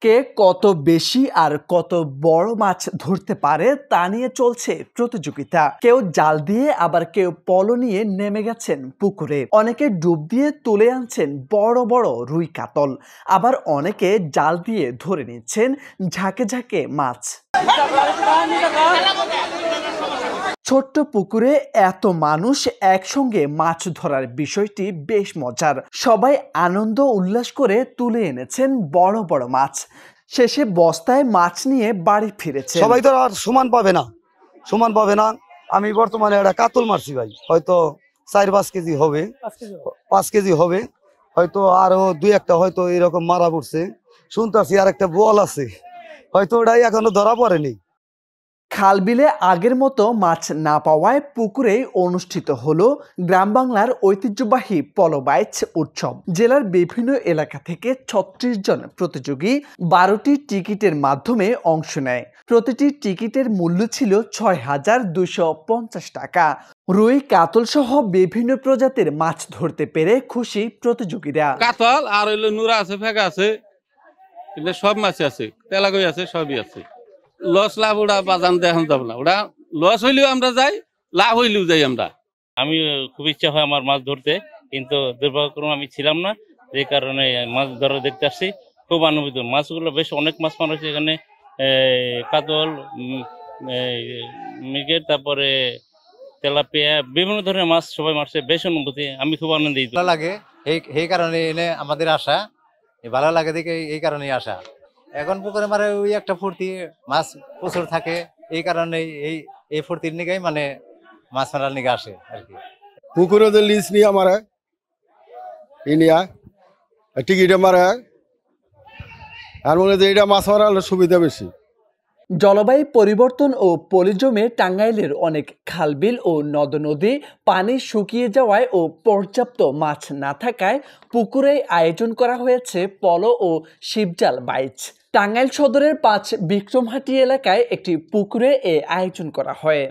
কে কত বেশি আর কত বড় মাছ ধরতে পারে তা নিয়ে চলছে প্রতিযোগিতা। কেউ জাল দিয়ে আবার কেউ পলো নিয়ে নেমে গেছেন পুকুরে, অনেকে ডুব দিয়ে তুলে আনছেন বড় বড় রুই কাতল, আবার অনেকে জাল দিয়ে ধরে নিচ্ছেন ঝাঁকে ঝাঁকে মাছ। ছোট্ট পুকুরে এত মানুষ একসঙ্গে মাছ ধরার বিষয়টি বেশ মজার। সবাই আনন্দ উল্লাস করে তুলে এনেছেন বড় বড় মাছ, শেষে বস্তায় মাছ নিয়ে বাড়ি ফিরেছে। সবাই তো আর সমান পাবে না। আমি বর্তমানে একটা কাতল মারছি ভাই, হয়তো 4-5 কেজি হবে, 5 কেজি হবে, হয়তো আরো 2-1টা হয়তো এরকম মারা পড়ছে। শুনতেছি আর একটা বোয়াল আছে, হয়তো ওটাই এখনো ধরা পড়েনি। খাল বিলে আগের মতো মাছ না পাওয়ায় পুকুরেই অনুষ্ঠিত হলো গ্রাম বাংলার ঐতিহ্যবাহী পলো বাইচ উৎসব। জেলার বিভিন্ন এলাকা থেকে 36 জন প্রতিযোগী 12টি টিকিটের মাধ্যমে অংশ নেয়। প্রতিটি টিকিটের মূল্য ছিল 6,250 টাকা। রুই কাতল সহ বিভিন্ন প্রজাতির মাছ ধরতে পেরে খুশি প্রতিযোগীরা। কাতল আর হইলো নুরা আছে, ফেকা আছে, সব মাছ আছে, তেলাগই আছে, সবই আছে। লস লাভ ওটা বাজান দেখানো যাব না, ওটা লস হইলেও আমরা যাই, লাভ হইলেও যাই আমরা। আমি খুব ইচ্ছা হয় আমার মাছ ধরতে, কিন্তু দুর্ভাগ্যক্রমে আমি ছিলাম না, যে কারণে মাছ ধরা দেখতে আসছি। খুব আনন্দিত, মাছগুলো বেশ অনেক মাছ মারা হয়েছে এখানে, কাতল, মৃগেল, তারপরে তেলাপিয়া, বিভিন্ন ধরনের মাছ সবাই মারছে, বেশ অনুভূতি, আমি খুব আনন্দিত। ভালো লাগে এই কারণে এনে আমাদের আশা, ভালো লাগে দেখে এই কারণেই আসা। এখন পুকুরে মারে ওই একটা ফুর্তি, মাছ প্রচুর থাকে, এই কারণে এই ফুর্তির নিগাই মানে মাছ মারার নিগে আসে আর কি। পুকুরে তো লিজ নিয়ে মারে, ইনিয়া টিকিটে মারে, আর মনে হয় এটা মাছ মারার সুবিধা বেশি। জলবায়ু পরিবর্তন ও পলি জমে টাঙ্গাইলের অনেক খালবিল ও নদ নদী পানি শুকিয়ে যাওয়ায় ও পর্যাপ্ত মাছ না থাকায় পুকুরে আয়োজন করা হয়েছে পলো ও শিবজাল বাইচ। টাঙ্গাইল সদরের 5 বিক্রমহাটি এলাকায় একটি পুকুরে এ আয়োজন করা হয়।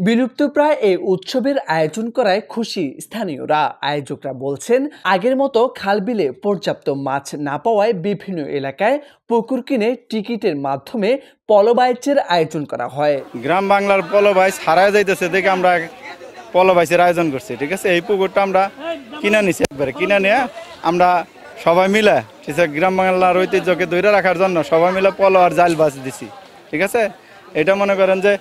বিলুপ্তপ্রায় এই উৎসবের আয়োজন করায় খুশি স্থানীয়রা। আয়োজকরা বলছেন, আগের মতো খালবিলে পর্যাপ্ত মাছ না পাওয়ায় বিভিন্ন এলাকায় পুকুর কিনে টিকিটের মাধ্যমে পলো বাইচের আয়োজন করা হয়। গ্রাম বাংলার পলো বাইচ হারায় যাইতেছে দেখে আমরা পলো বাইচের আয়োজন করছি। ঠিক আছে, এই পুকুরটা আমরা কিনে নিছি, একবারে কিনে নিয়ে আমরা সবাই মিলে, ঠিক আছে, গ্রাম বাংলার ঐতিহ্যকে ধরে রাখার জন্য সবাই মিলে পলো আর জাল বাছ দিছি। ঠিক আছে, এটা মনে করেন যে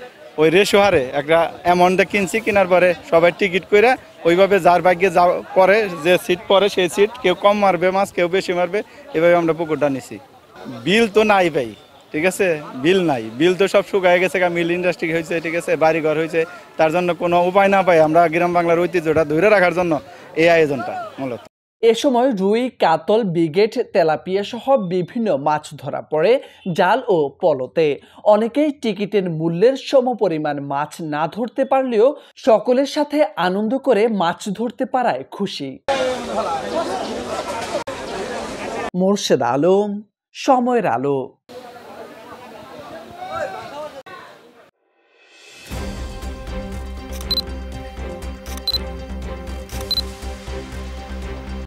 ওই রেশো হারে একটা অ্যামাউন্টে কিনছি, কেনার পরে সবাই টিকিট করে ওইভাবে যার ভাগ্যে যা পরে, যে সিট পরে সেই সিট, কেউ কম মারবে মাছ, কেউ বেশি মারবে, এভাবে আমরা পুকুরটা নিছি। বিল তো নাই ভাই, ঠিক আছে, বিল নাই, বিল তো সব শুকায় গেছে, মিল ইন্ডাস্ট্রি হয়েছে, ঠিক আছে, বাড়িঘর হয়েছে, তার জন্য কোনো উপায় না পাই আমরা গ্রাম বাংলার ঐতিহ্যটা ধরে রাখার জন্য এই আয়োজনটা মূলত। এ সময় রুই, কাতল, বিগেট, তেলাপিয়া সহ বিভিন্ন মাছ ধরা পড়ে জাল ও পলোতে। অনেকেই টিকিটের মূল্যের সমপরিমাণ মাছ না ধরতে পারলেও সকলের সাথে আনন্দ করে মাছ ধরতে পারায় খুশি। মোর্শেদ আলম, সময়ের আলো।